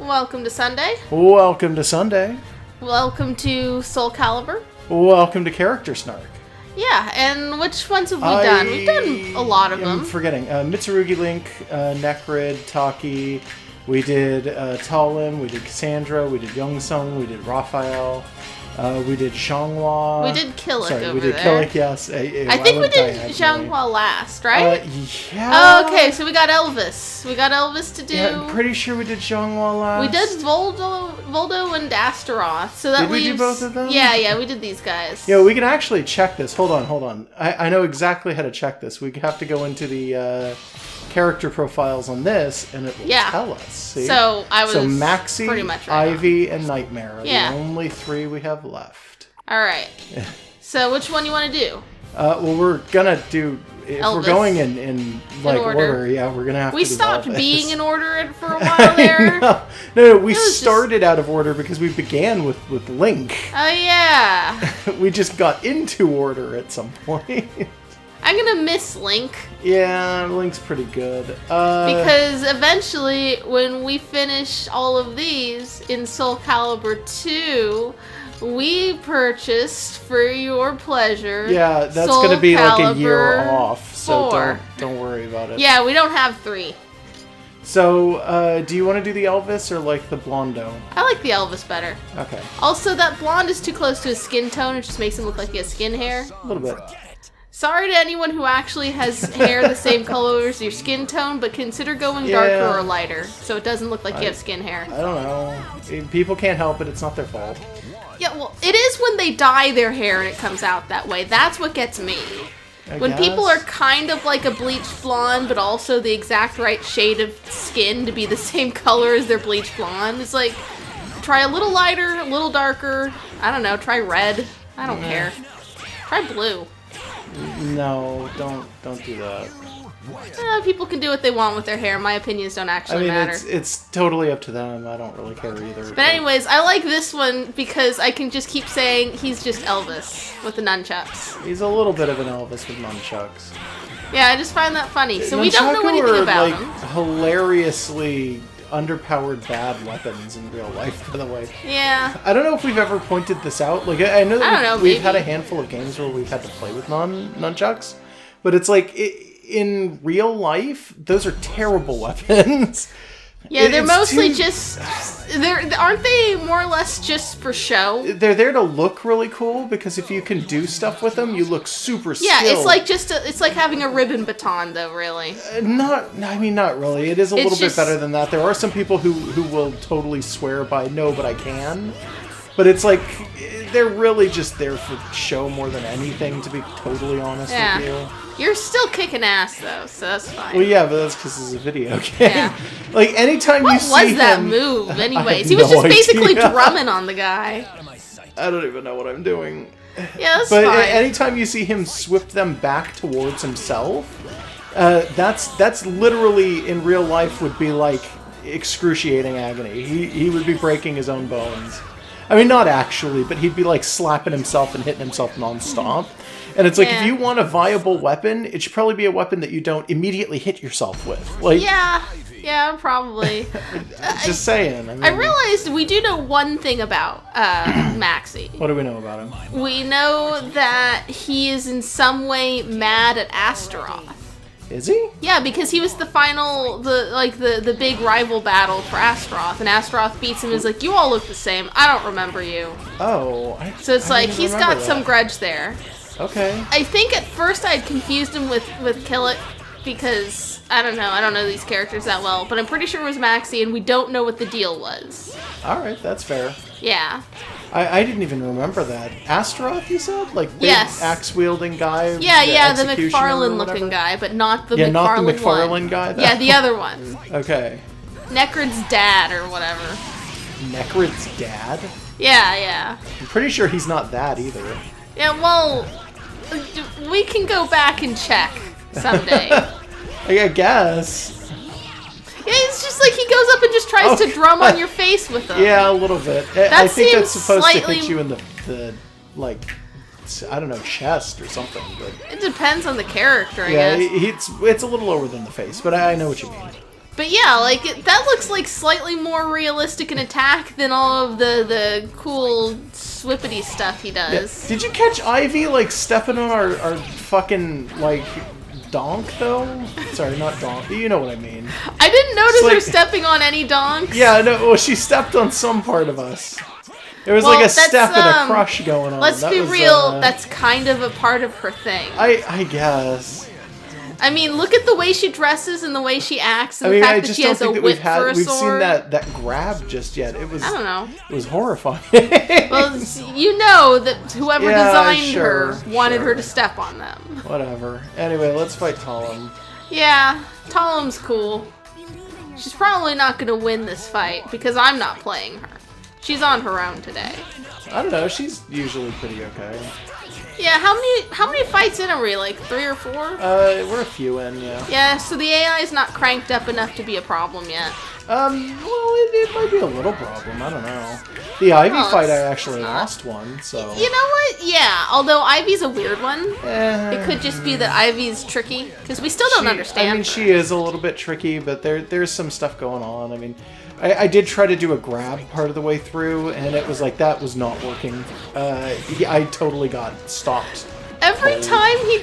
Welcome to Sunday. Welcome to Sunday. Welcome to SoulCalibur. Welcome to Character Snark. Yeah, and which ones have we done? We've done a lot of them. I'm forgetting. Mitsurugi Link, Necrid, Taki. We did Talim, we did Cassandra, we did Youngsung, we did Raphael. We did Xianghua. We did Killick Sorry, over we did there. Killick, yes. I think we did Xianghua last, right? Yeah. Oh, okay, so we got Elvis. We got Elvis to do. Yeah, I'm pretty sure we did Xianghua last. We did Voldo and Astaroth. So that did leaves... we do both of them? Yeah, we did these guys. Yeah, we can actually check this. Hold on. I know exactly how to check this. We have to go into the character profiles on this, and it will tell us. See? So Maxi, pretty much right Ivy, and Nightmare are the only three we have left. All right. So which one you want to do? Well, we're gonna do. If Elvis. We're going in like order, yeah, we're gonna have to. We do stopped Elvis. being in order for a while there. No, we started out of order because we began with Link. Oh yeah. We just got into order at some point. I'm gonna miss Link. Yeah, Link's pretty good. Because eventually, when we finish all of these in SoulCalibur II, we purchased for your pleasure. Yeah, that's gonna be like a year SoulCalibur off, so 4. don't worry about it. Yeah, we don't have 3. So, do you want to do the Elvis or like the Blondo? I like the Elvis better. Okay. Also, that blonde is too close to his skin tone. It just makes him look like he has skin hair. A little bit. Sorry to anyone who actually has hair the same color as your skin tone, but consider going darker or lighter, so it doesn't look like you have skin hair. I don't know. People can't help it. It's not their fault. Yeah, well, it is when they dye their hair and it comes out that way. That's what gets me. When people are kind of like a bleached blonde, but also the exact right shade of skin to be the same color as their bleached blonde, it's like, try a little lighter, a little darker. I don't know, try red. I don't care. Try blue. No, don't do that. People can do what they want with their hair. My opinions don't actually matter. It's totally up to them. I don't really care either. But anyways, I like this one because I can just keep saying he's just Elvis with the nunchucks. He's a little bit of an Elvis with nunchucks. Yeah, I just find that funny. So we don't know anything about him. Hilariously underpowered bad weapons in real life, by the way. Yeah. I don't know if we've ever pointed this out. Like, I know that we've had a handful of games where we've had to play with nunchucks, but it's like, in real life, those are terrible weapons. Yeah, they're mostly just... aren't they more or less just for show? They're there to look really cool, because if you can do stuff with them, you look super skilled. Yeah, it's like it's like having a ribbon baton, though, really. Not really. It is a little bit better than that. There are some people who will totally swear by, no, but I can. But it's like, they're really just there for show more than anything, to be totally honest with you. You're still kicking ass, though, so that's fine. Well, yeah, but that's because it's a video game. Yeah. Like, anytime you see What was that him, move, anyways? He was just basically drumming on the guy. I don't even know what I'm doing. Yeah, that's fine. But anytime you see him whip them back towards himself, that's literally, in real life, would be like excruciating agony. He would be breaking his own bones. I mean, not actually, but he'd be like slapping himself and hitting himself non-stop. And it's like, if you want a viable weapon, it should probably be a weapon that you don't immediately hit yourself with. Like, yeah, probably. Just saying. I realized we do know one thing about Maxi. What do we know about him? We know that he is in some way mad at Astaroth. Is he? Yeah, because he was the final, the big rival battle for Astaroth, and Astaroth beats him and is like, you all look the same, I don't remember you. Oh. So it's like, he's got some grudge there. Okay. I think at first I had confused him with Killick, because, I don't know these characters that well, but I'm pretty sure it was Maxi, and we don't know what the deal was. Alright, that's fair. Yeah. I didn't even remember that. Astaroth, you said? Like, big axe-wielding guy? Yeah, the McFarlane-looking guy, but not the McFarlane one. Not the McFarlane guy? Yeah, the other one. Okay. Necrid's dad, or whatever. Necrid's dad? Yeah. I'm pretty sure he's not that, either. Yeah, well, we can go back and check someday. I guess. Yeah, it's just like he goes up and just tries to drum on your face with them. Yeah, a little bit. I think that's supposed to hit you in the like, I don't know, chest or something. But it depends on the character, I guess. Yeah, it's a little lower than the face, but I know what you mean. But yeah, like, that looks like slightly more realistic in attack than all of the cool swippity stuff he does. Yeah. Did you catch Ivy, like, stepping on our fucking, like, donk, though? Sorry, not donk. You know what I mean. I didn't notice her stepping on any donks. Yeah, no, well, she stepped on some part of us. There was like a step and a crush going on. Let's be real, that's kind of a part of her thing. I guess. I mean, look at the way she dresses and the way she acts, and the fact that she has a whip for a sword. We've seen that grab just yet. It was. I don't know. It was horrifying. Well, you know that whoever designed her wanted her to step on them. Whatever. Anyway, let's fight Talum. Yeah, Talum's cool. She's probably not going to win this fight because I'm not playing her. She's on her own today. I don't know. She's usually pretty okay. Yeah, how many fights in are we? Like 3 or 4? We're a few in, yeah. Yeah, so the AI is not cranked up enough to be a problem yet. Well, it might be a little problem. I don't know. The Ivy fight, I actually lost one, so. You know what? Yeah, although Ivy's a weird one. It could just be that Ivy's tricky, because we still don't understand I mean, she is a little bit tricky, but there's some stuff going on. I mean, I did try to do a grab part of the way through, and it was like, that was not working. I totally got stopped. Every time he...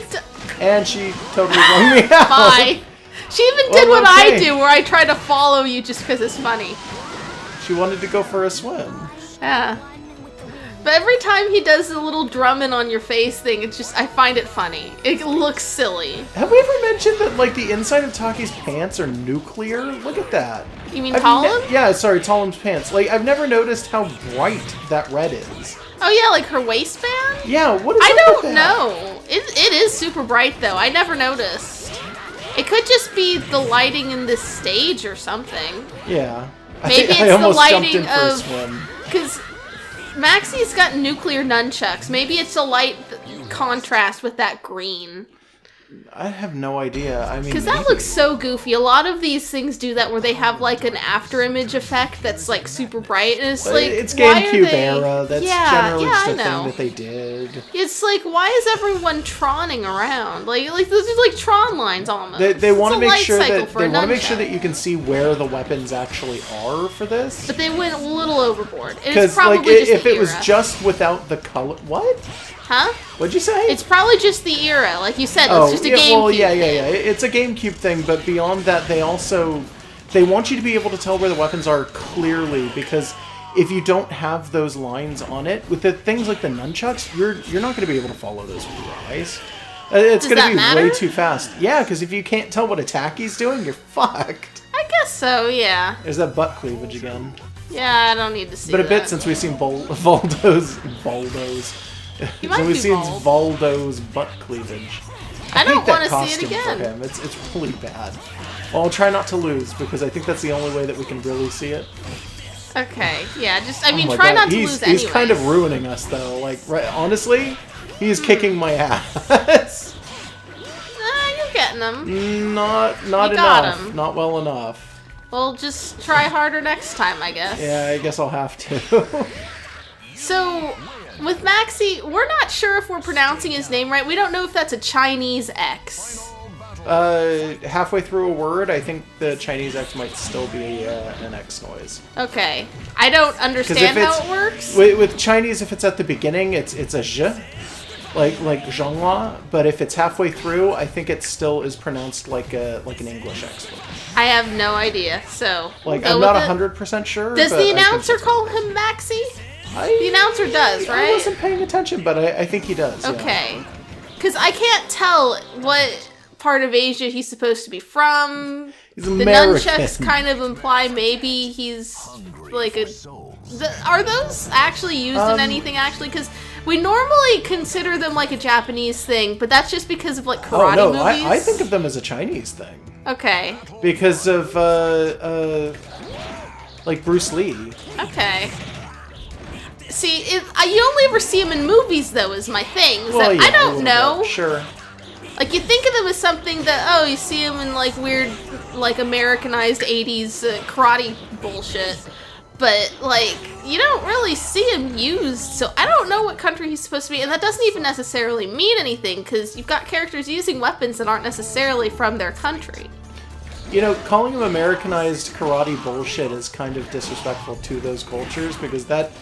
And she totally wrung me out. Bye. She even did what I do, where I try to follow you just because it's funny. She wanted to go for a swim. Yeah. But every time he does the little drumming on your face thing, it's just, I find it funny. It looks silly. Have we ever mentioned that, like, the inside of Taki's pants are nuclear? Look at that. You mean Talum? Yeah, sorry, Talum's pants. Like, I've never noticed how bright that red is. Oh yeah, like her waistband? Yeah, what is I up with don't that? know. It is super bright, though. I never noticed. It could just be the lighting in this stage or something. Yeah. Maybe I it's almost the lighting jumped in for a of... swim. Because Maxi's got nuclear nunchucks. Maybe it's a light contrast with that green. I have no idea. I mean, because that looks so goofy. A lot of these things do that, where they have like an after image effect that's like super bright, and it's like, it's GameCube era. That's generally just a thing that they did. It's like, why is everyone Troning around? Like those are like Tron lines almost. They want to make sure that you can see where the weapons actually are for this. But they went a little overboard. Because like if it was just without the color, what? Huh? What'd you say? It's probably just the era, like you said. It's just a GameCube. Well, yeah. It's a GameCube thing, but beyond that, they want you to be able to tell where the weapons are clearly, because if you don't have those lines on it, with the things like the nunchucks, you're not going to be able to follow those with your eyes. It's going to be way too fast. Yeah, because if you can't tell what attack he's doing, you're fucked. I guess so. Yeah. There's that butt cleavage again. Yeah, I don't need to see. But a bit since we've seen Voldo's. So we've seen Voldo's butt cleavage. I don't want to see it again. For him. It's really bad. Well, I'll try not to lose, because I think that's the only way that we can really see it. Okay, yeah, just, I mean, try not to lose anyway. He's kind of ruining us, though. Like, honestly, he's kicking my ass. You're getting him. Not enough. Not well enough. Well, just try harder next time, I guess. Yeah, I guess I'll have to. So, with Maxi, we're not sure if we're pronouncing his name right. We don't know if that's a Chinese X. Halfway through a word, I think the Chinese X might still be an X noise. Okay. I don't understand how it works. With Chinese, if it's at the beginning, it's a zh, like zhonghua, but if it's halfway through, I think it still is pronounced like an English X word. I have no idea, so... Like, I'm not 100% sure. Does the announcer call him Maxi? The announcer does, right? I wasn't paying attention, but I think he does. Okay. Because I can't tell what part of Asia he's supposed to be from. He's American. The nunchucks kind of imply maybe he's like a... Are those actually used in anything, actually? Because we normally consider them like a Japanese thing, but that's just because of like karate movies. I think of them as a Chinese thing. Okay. Because of, like Bruce Lee. Okay. See, you only ever see him in movies, though, is my thing. Well, yeah, I don't know. Sure. Like, you think of them as something that, you see him in, like, weird, like, Americanized 80s karate bullshit. But, like, you don't really see him used, so I don't know what country he's supposed to be. And that doesn't even necessarily mean anything, because you've got characters using weapons that aren't necessarily from their country. You know, calling them Americanized karate bullshit is kind of disrespectful to those cultures, because that...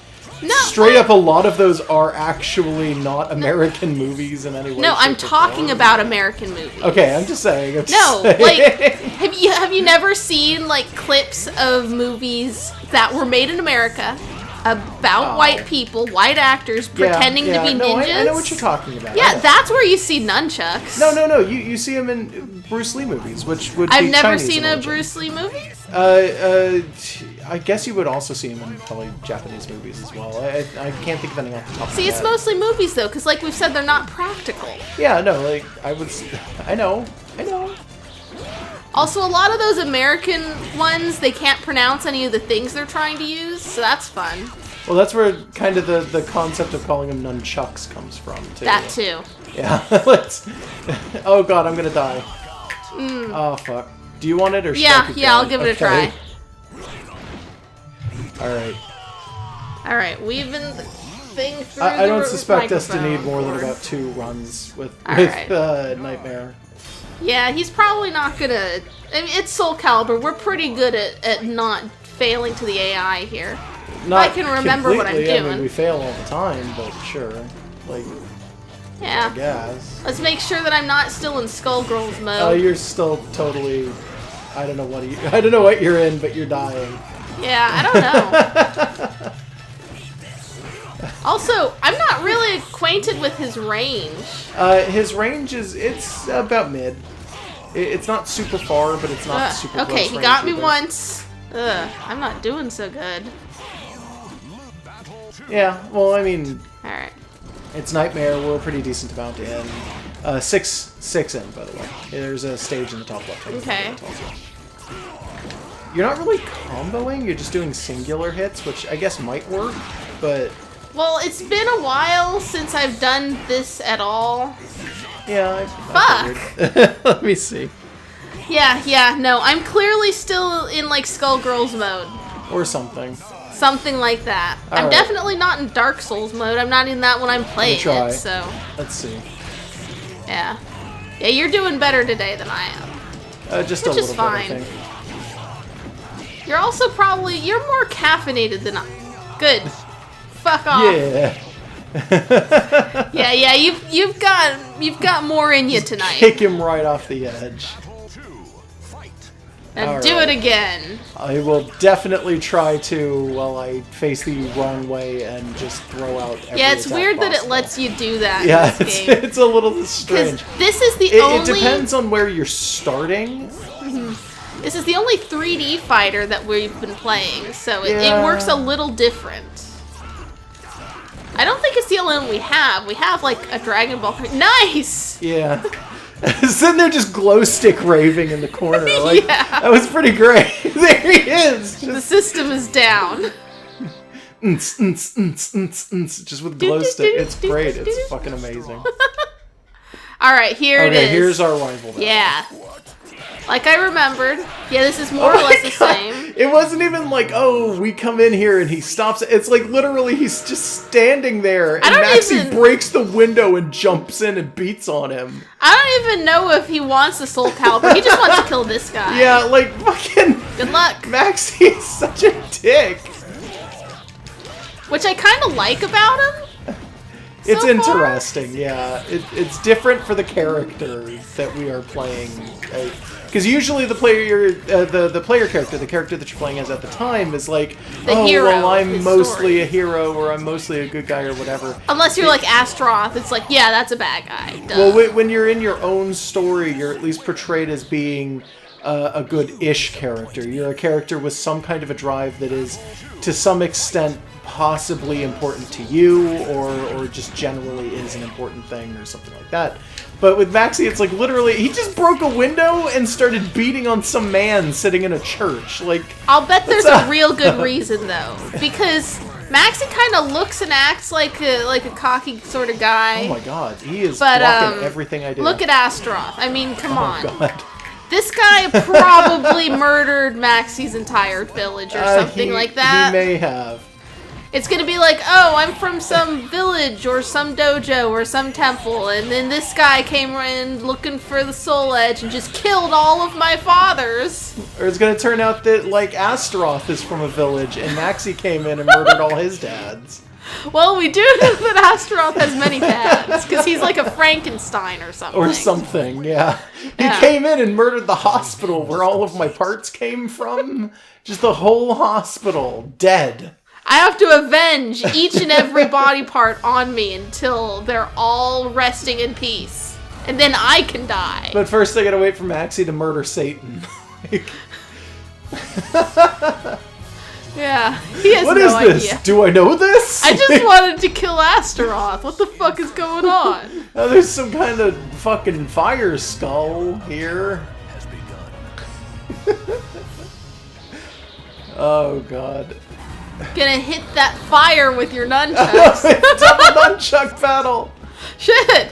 No, straight up, a lot of those are actually not American movies in any way. No, I'm talking about American movies. Okay, I'm just saying. Like, have you never seen like clips of movies that were made in America about white people, white actors pretending to be ninjas? I know what you're talking about. Yeah, that's where you see nunchucks. No. You see them in Bruce Lee movies, which would I've be never Chinese seen origin. a Bruce Lee movie. I guess you would also see him in probably Japanese movies as well. I can't think of anything off the top of my head. See, it's mostly movies though, because like we've said, they're not practical. Yeah, no, like I know. Also, a lot of those American ones, they can't pronounce any of the things they're trying to use, so that's fun. Well, that's where kind of the concept of calling them nunchucks comes from, too. That too. Yeah, oh god, I'm gonna die. Oh, fuck. Do you want it, or should I keep going? I'll give it a try. Alright, we've been thing through I don't suspect us to microphone need more than cord. about 2 runs with Alright. Nightmare. Yeah, he's probably not gonna... I mean, it's SoulCalibur. We're pretty good at not failing to the AI here. Not I can remember what I'm completely. doing. I mean, we fail all the time, but sure. Like, Yeah. I guess. Let's make sure that I'm not still in Skullgirls mode. You're still totally... I don't know what you're in, but you're dying. Yeah, I don't know. Also, I'm not really acquainted with his range. His range it's about mid. It's not super far, but it's not super close Okay, he range got me either. once. I'm not doing so good. Yeah, well, I mean, Alright. it's Nightmare. We're a pretty decent amount in. Six in, by the way. There's a stage in the top left. Okay. You're not really comboing. You're just doing singular hits, which I guess might work, but... Well, it's been a while since I've done this at all. Yeah, Fuck! figured. Let me see. Yeah, no, I'm clearly still in, like, Skullgirls mode. Or something. Something like that. I'm Alright. definitely not in Dark Souls mode. I'm not in that when I'm playing try. it, so... Let's see. Yeah. Yeah, you're doing better today than I am. Just Which a is little bit, I fine. think. You're also probably... You're more caffeinated than I... Good. Fuck off. Yeah. Yeah, you've got more in you tonight. Kick him right off the edge. Now do it again. I will definitely try to while I face the wrong way and just throw out every Yeah, it's attack weird that it possible. lets you do that Yeah, in this game. it's a little Because strange. this is the It only... depends on where you're starting. This is the only 3D fighter that we've been playing, so it Yeah. works a little different. I don't think it's the only one we have. We have, like, a Dragon Ball... Nice! Yeah. Sitting there just glow stick raving in the corner. Like, Yeah. That was pretty great. There he is. The system is down. Just with glow stick. It's great. It's fucking amazing. Alright, here it is. Okay, here's our rival. Then. Yeah. Like I remembered. Yeah, this is more or less the same. It wasn't even like, oh, we come in here and he stops. It's like literally he's just standing there and Maxi breaks the window and jumps in and beats on him. I don't even know if he wants the SoulCalibur. He just wants to kill this guy. Yeah, like fucking... Good luck. Maxi is such a dick. Which I kind of like about him. It's so far. interesting, yeah. It's different for the character that we are playing. Because usually the player, the player character, the character that you're playing as at the time, is like, The oh, hero well, of I'm his mostly story. a hero, or I'm mostly a good guy, or whatever. Unless you're like Astroth, it's like, yeah, that's a bad guy. Duh. Well, when you're in your own story, you're at least portrayed as being a good-ish character. You're a character with some kind of a drive that is, to some extent, possibly important to you, or just generally is an important thing, or something like that. But with Maxi, it's like literally, he just broke a window and started beating on some man sitting in a church. Like, I'll bet there's a real good reason though, because Maxi kind of looks and acts like a cocky sort of guy. oh my god, he is But blocking everything I do. look at Astroth. I mean, come on. God. This guy probably murdered Maxi's entire village or something like that. He may have. It's gonna be like, oh, I'm from some village or some dojo or some temple, and then this guy came in looking for the soul edge and just killed all of my fathers. Or it's gonna turn out that, like, Astaroth is from a village and Maxi came in and murdered all his dads. Well, we do know that Astaroth has many dads, because he's like a Frankenstein or something. Or something, yeah. He came in and murdered the hospital where all of my parts came from. Just the whole hospital, dead. I have to avenge each and every body part on me until they're all resting in peace. And then I can die. But first I gotta wait for Maxi to murder Satan. Yeah, he has what no is this? idea. Do I know this? I just wanted to kill Astaroth. What the fuck is going on? Oh, there's some kind of fucking fire skull here. Oh, God. Gonna hit that fire with your nunchucks. Double nunchuck battle. Shit.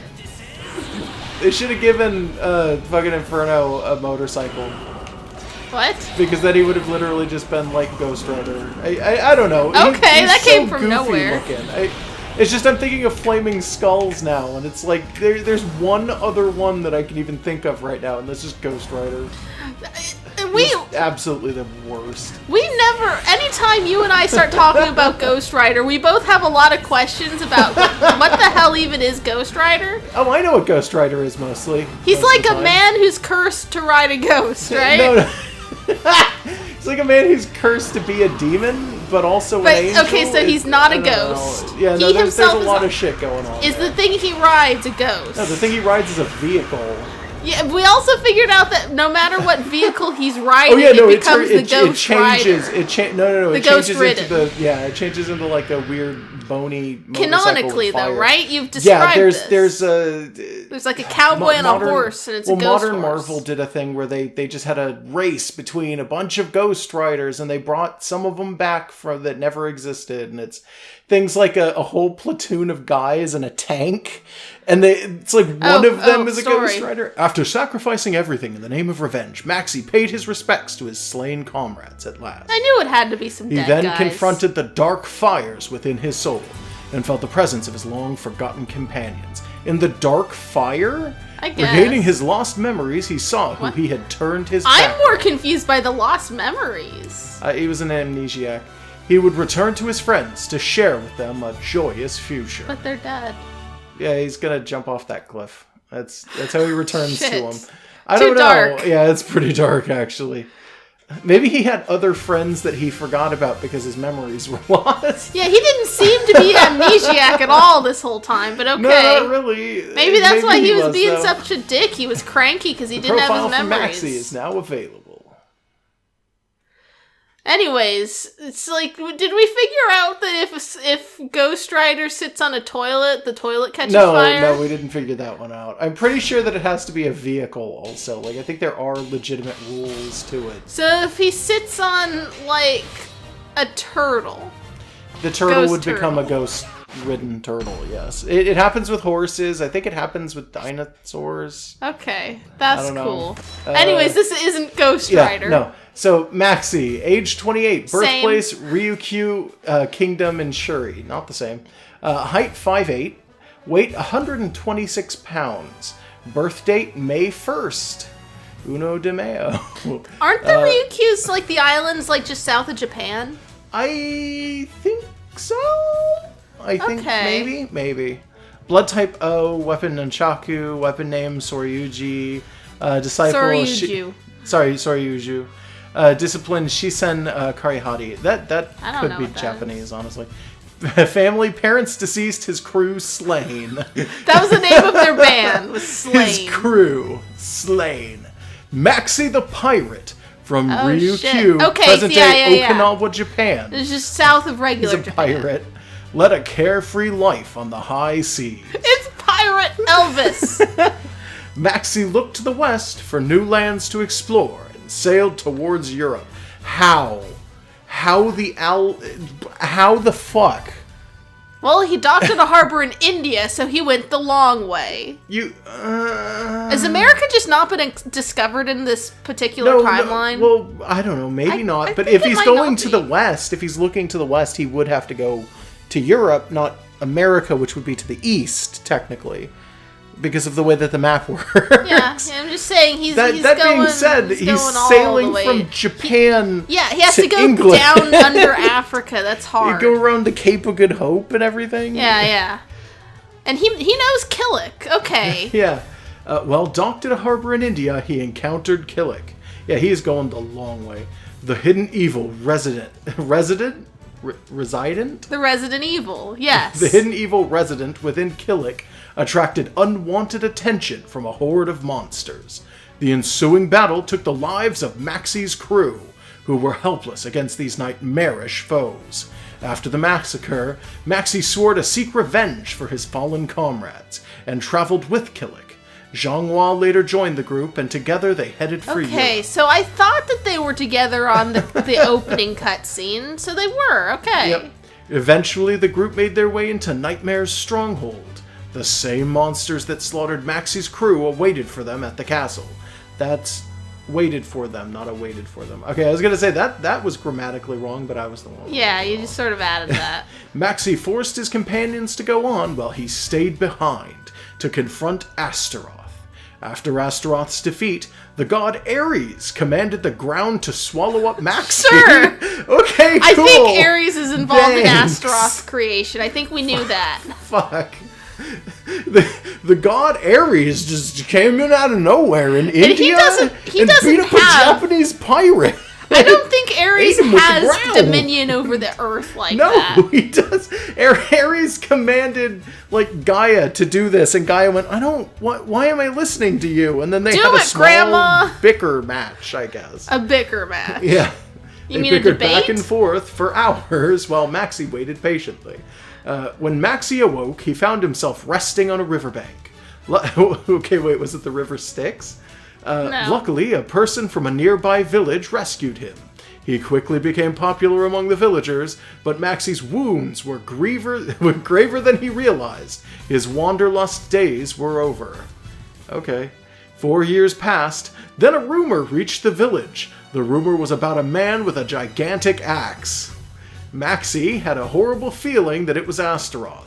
They should have given fucking Inferno a motorcycle. What? Because then he would have literally just been like Ghost Rider. I don't know. Okay, he's that came so from goofy nowhere. Looking. It's just I'm thinking of Flaming Skulls now, and it's like there's one other one that I can even think of right now, and this is Ghost Rider. Just absolutely the worst. We never, anytime you and I start talking about Ghost Rider, we both have a lot of questions about what the hell even is Ghost Rider. Oh, I know what Ghost Rider is mostly. He's like a man who's cursed to ride a ghost, right? No. He's like a man who's cursed to be a demon, but also an angel. Okay, so he's not a ghost. Yeah, no, there's a lot of shit going on. Is the thing he rides a ghost? No, the thing he rides is a vehicle. Yeah, we also figured out that no matter what vehicle he's riding, it becomes the Ghost Rider. It changes into like a weird bony canonically though, right? You've described there's like a cowboy and a horse, and it's a ghost Modern horse. Marvel did a thing where they just had a race between a bunch of Ghost Riders, and they brought some of them back from that never existed, and it's things like a whole platoon of guys in a tank. And it's like one of them is a Ghost Rider. After sacrificing everything in the name of revenge, Maxi paid his respects to his slain comrades at last. I knew it had to be some dead guys. He then confronted the dark fires within his soul and felt the presence of his long-forgotten companions. In the dark fire? I guess. Regaining his lost memories, he saw who he had turned his back I'm more confused by the lost memories. He was an amnesiac. He would return to his friends to share with them a joyous future. But they're dead. Yeah, he's gonna jump off that cliff. That's how he returns to him. I don't know. Dark. Yeah, it's pretty dark actually. Maybe he had other friends that he forgot about because his memories were lost. Yeah, he didn't seem to be amnesiac at all this whole time, but okay. No, not really. Maybe that's why he was being such a dick. He was cranky because he didn't have his memories. Profile for Maxi is now available. Anyways, it's like, did we figure out that if Ghost Rider sits on a toilet, the toilet catches fire? No, we didn't figure that one out. I'm pretty sure that it has to be a vehicle also. Like, I think there are legitimate rules to it. So if he sits on, like, a turtle. The turtle would become a ghost-ridden turtle, yes. It happens with horses. I think it happens with dinosaurs. Okay, that's cool. Anyways, this isn't Ghost Rider. No. So, Maxi, age 28, birthplace, Ryukyu Kingdom in Shuri. Not the same. Height 5'8", weight 126 pounds. Birth date May 1st. Uno de Mayo. Aren't the Ryukyus like the islands like just south of Japan? I think so. I think maybe. Blood type O, weapon Nunchaku, weapon name Soryuji, disciple Soryuju. Soryuju. Discipline Shisen Karihari. That could be Japanese, honestly. Family, parents deceased, his crew slain. That was the name of their band, was Slain. His crew slain. Maxi the Pirate from Ryukyu, present-day Okinawa, Japan. It's just south of regular Japan. He's a pirate. Led a carefree life on the high seas. It's Pirate Elvis! Maxi looked to the west for new lands to explore and sailed towards Europe. How the fuck Well, he docked at a harbor in India, so he went the long way. Has America just not been discovered in this particular timeline? No, well, I don't know. Maybe not. But if he's going to the west, if he's looking to the west, he would have to go to Europe, not America, which would be to the east, technically. Because of the way that the map works. Yeah, I'm just saying he's that going, being said, he's sailing from Japan. He has to go England. down under Africa. That's hard. You go around the Cape of Good Hope and everything. Yeah. And he knows Killick. Okay. Yeah. Well, docked at a harbor in India, he encountered Killick. Yeah, he's going the long way. The hidden evil resident? The Resident Evil, yes. The hidden evil resident within Killick attracted unwanted attention from a horde of monsters. The ensuing battle took the lives of Maxi's crew, who were helpless against these nightmarish foes. After the massacre, Maxi swore to seek revenge for his fallen comrades, and traveled with Killick. Zhanghua later joined the group, and together they headed for Europe. Okay, so I thought that they were together on the opening cutscene, so they were, okay. Yep. Eventually, the group made their way into Nightmare's stronghold. The same monsters that slaughtered Maxi's crew awaited for them at the castle. That's waited for them, not awaited for them. Okay, I was going to say that was grammatically wrong, but I was the one. Yeah, you just sort of added that. Maxi forced his companions to go on while he stayed behind to confront Astaroth. After Astaroth's defeat, the god Ares commanded the ground to swallow up Maxi. Sure. Okay, cool. I think Ares is involved in Thanks. Astaroth's creation. I think we knew that. Fuck. The god Ares just came in out of nowhere in India and beat up a Japanese pirate. I don't think Ares has dominion over the earth like that. No, he does. Ares commanded like Gaia to do this, and Gaia went, why am I listening to you? And then they had a small bicker match, I guess. A bicker match. Yeah. You mean they bickered a debate? back and forth for hours while Maxi waited patiently. When Maxi awoke, he found himself resting on a riverbank. Okay, wait, was it the river Styx? No. Luckily, a person from a nearby village rescued him. He quickly became popular among the villagers, but Maxi's wounds were graver than he realized. His wanderlust days were over. Okay. 4 years passed, then a rumor reached the village. The rumor was about a man with a gigantic axe. Maxi had a horrible feeling that it was Astaroth.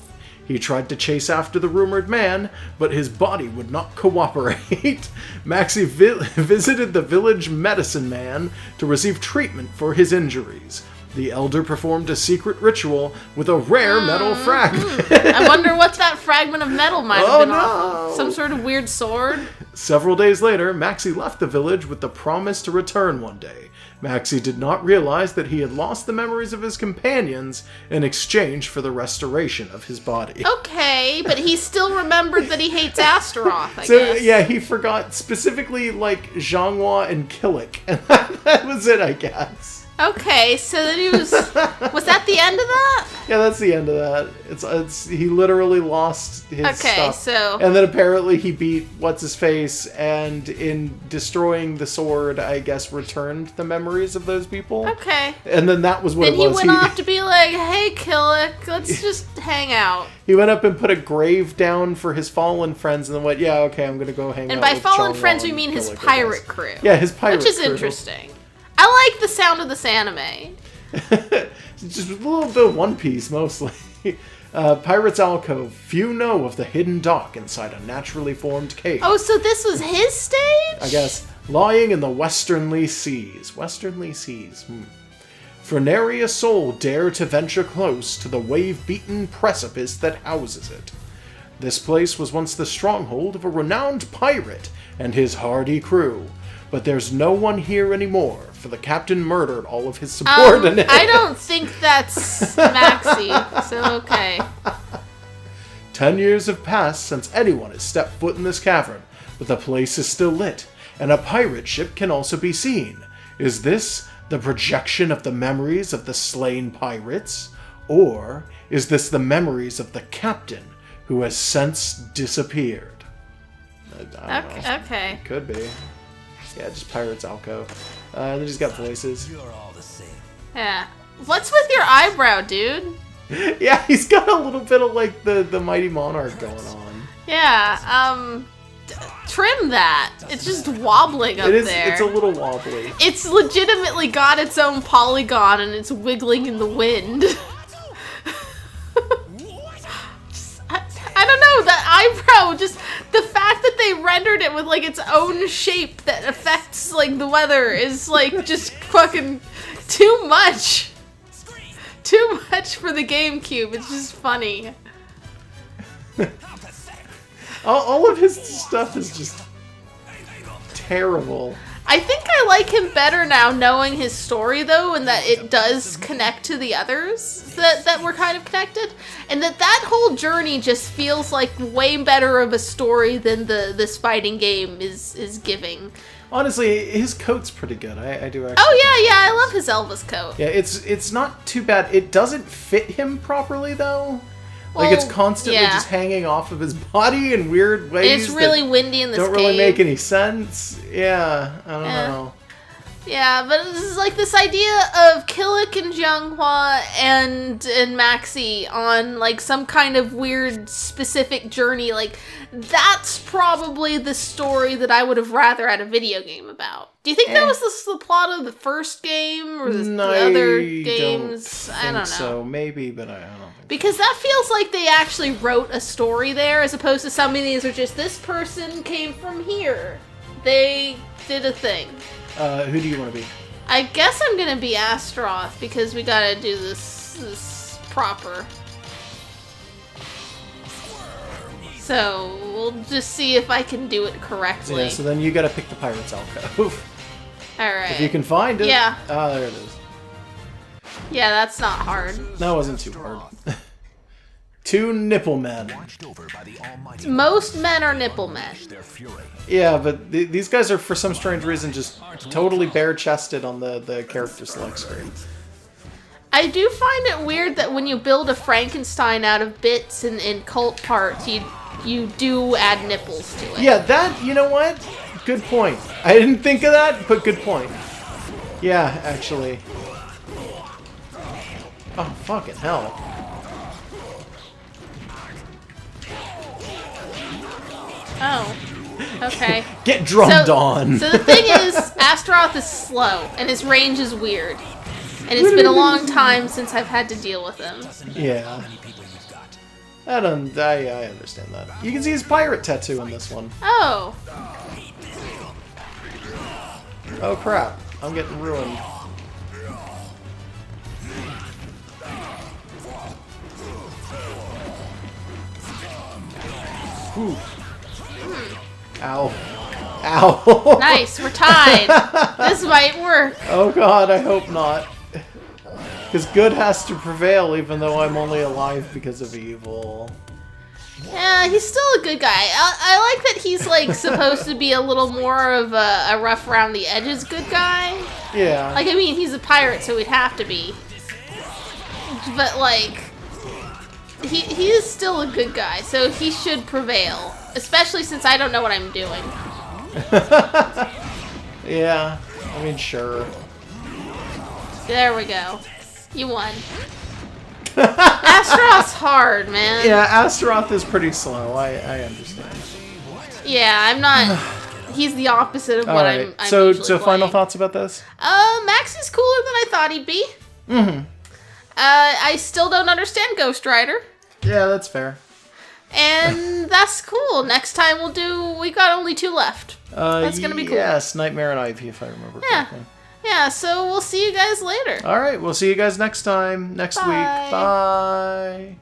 He tried to chase after the rumored man, but his body would not cooperate. Maxi visited the village medicine man to receive treatment for his injuries. The elder performed a secret ritual with a rare metal fragment. I wonder what that fragment of metal might have been off of. Some sort of weird sword? Several days later, Maxi left the village with the promise to return one day. Maxi did not realize that he had lost the memories of his companions in exchange for the restoration of his body. Okay, but he still remembered that he hates Astaroth, I guess. Yeah, he forgot specifically, like, Zhanghua and Killick, and that was it, I guess. Okay, so then he was that the end of that? Yeah, that's the end of that. It's he literally lost his stuff. So... And then apparently he beat What's-His-Face, and in destroying the sword, I guess, returned the memories of those people. Okay. And then that was what then it was. Then he went off to be like, hey, Killick, let's just hang out. He went up and put a grave down for his fallen friends, and then went, yeah, okay, I'm going to go hang out with And by fallen Zhanghua friends, we mean his pirate crew. Yeah, his pirate crew. Which is interesting. I like the sound of this anime. Just a little bit of One Piece, mostly. Pirate's Alcove. Few know of the hidden dock inside a naturally formed cave. Oh, so this was his stage? I guess. Lying in the westernly seas. Westernly seas. For nary a soul dare to venture close to the wave-beaten precipice that houses it. This place was once the stronghold of a renowned pirate and his hardy crew. But there's no one here anymore, for the captain murdered all of his subordinates. I don't think that's Maxi, so okay. 10 years have passed since anyone has stepped foot in this cavern, but the place is still lit, and a pirate ship can also be seen. Is this the projection of the memories of the slain pirates? Or is this the memories of the captain who has since disappeared? I don't know. Okay. It could be. Yeah, just Pirates Alcove. They just got voices. You're all the same. Yeah. What's with your eyebrow, dude? Yeah, he's got a little bit of like the Mighty Monarch going on. Yeah, trim that. It's just wobbling up there. It's a little wobbly. It's legitimately got its own polygon and it's wiggling in the wind. I don't know, that eyebrow, just the fact that they rendered it with like its own shape that affects like the weather is like just fucking too much. Too much for the GameCube. It's just funny. All of his stuff is just terrible. I think I like him better now knowing his story, though, and that it does connect to the others that were kind of connected. And that whole journey just feels like way better of a story than this fighting game is giving. Honestly, his coat's pretty good. I do actually. Oh, yeah, I love his Elvis coat. Yeah, it's not too bad. It doesn't fit him properly, though. Like, it's constantly just hanging off of his body in weird ways. It's really windy in this don't really make any sense. Yeah, I don't know. Yeah, but this is like this idea of Killick and Jianghua and Maxi on like some kind of weird specific journey. Like, that's probably the story that I would have rather had a video game about. Do you think that was the plot of the first game or the other games? I don't know. So maybe, but I don't think. Because that feels like they actually wrote a story there, as opposed to some of these are just this person came from here. They did a thing. Who do you want to be? I guess I'm gonna be Astaroth because we gotta do this proper. So we'll just see if I can do it correctly. Yeah, so then you gotta pick the Pirate's Alcove. Alright. If you can find it. Yeah. Ah, there it is. Yeah, that's not hard. That wasn't too hard. Two nipple men. Most men are nipple men. Yeah, but these guys are, for some strange reason, just totally bare-chested on the character select screen. I do find it weird that when you build a Frankenstein out of bits and cult parts, you do add nipples to it. Yeah, that, you know what? Good point. I didn't think of that, but good point. Yeah, actually. Oh, fucking hell. Oh. Okay. Get drummed on. So the thing is, Astaroth is slow, and his range is weird. And it's been a long time since I've had to deal with him. Yeah. I understand that. You can see his pirate tattoo in this one. Oh. Oh crap. I'm getting ruined. Whew. Ow. Ow. Nice, we're tied. This might work. Oh god, I hope not. Because good has to prevail even though I'm only alive because of evil. Yeah, he's still a good guy. I like that he's like supposed to be a little more of a rough around the edges good guy. Yeah. Like, I mean, he's a pirate, so he'd have to be. But like, he is still a good guy, so he should prevail. Especially since I don't know what I'm doing. Yeah, I mean, sure. There we go. You won. Astaroth's hard, man. Yeah, Astaroth is pretty slow. I understand. Yeah, I'm not. He's the opposite of what I'm So usually final playing. thoughts about this? Maxi's cooler than I thought he'd be. Mm-hmm. I still don't understand Ghost Rider. Yeah, that's fair. And that's cool. Next time we got only 2 left. That's gonna be cool. Yes, Nightmare and Ivy, if I remember correctly. Yeah, so we'll see you guys later. Alright, we'll see you guys next time, next week. Bye.